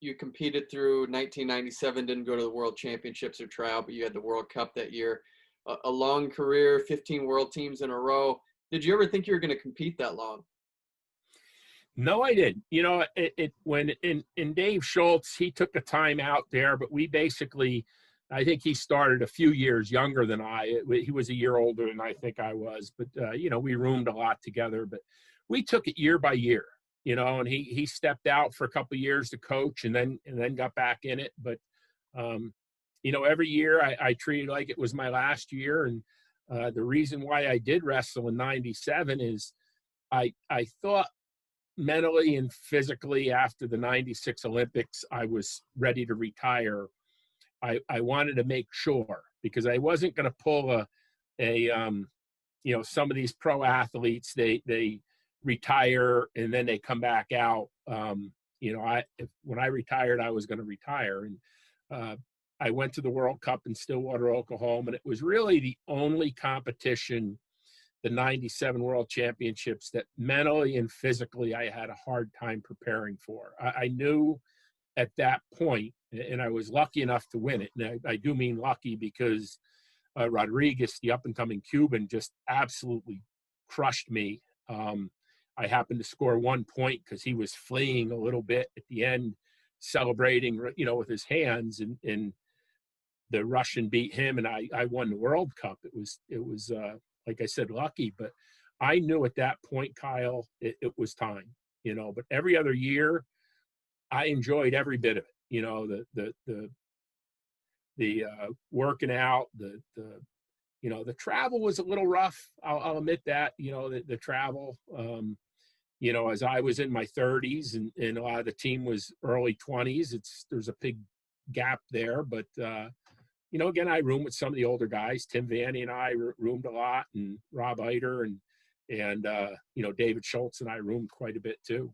you competed through 1997, didn't go to the World Championships or try out, but you had the World Cup that year. A long career, 15 world teams in a row. Did you ever think you were going to compete that long? No, I didn't. You know, when in Dave Schultz, he took a time out there, but we basically, I think he started a few years younger than I. He was a year older than I think I was, but you know, we roomed a lot together. But we took it year by year, you know. And he stepped out for a couple of years to coach, and then got back in it. But you know, every year I treated like it was my last year. And the reason why I did wrestle in '97 is I thought mentally and physically after the '96 Olympics, I was ready to retire. I wanted to make sure, because I wasn't going to pull you know, some of these pro athletes, they retire and then they come back out. You know, when I retired, I was going to retire. And I went to the World Cup in Stillwater, Oklahoma, and it was really the only competition, the '97 World Championships, that mentally and physically I had a hard time preparing for. I knew at that point, and I was lucky enough to win it. And I do mean lucky, because Rodriguez, the up-and-coming Cuban, just absolutely crushed me. I happened to score 1 point because he was fleeing a little bit at the end, celebrating, you know, with his hands, and the Russian beat him, and I won the World Cup. It was like I said, lucky, but I knew at that point, Kyle, it was time, you know. But every other year, I enjoyed every bit of it, you know, the working out, you know, the travel was a little rough. I'll admit that, you know, the travel, you know, as I was in my 30s and a lot of the team was early 20s, there's a big gap there. But, you know, again, I roomed with some of the older guys. Tim Vanny and I roomed a lot, and Rob Eiter and you know, David Schultz and I roomed quite a bit too.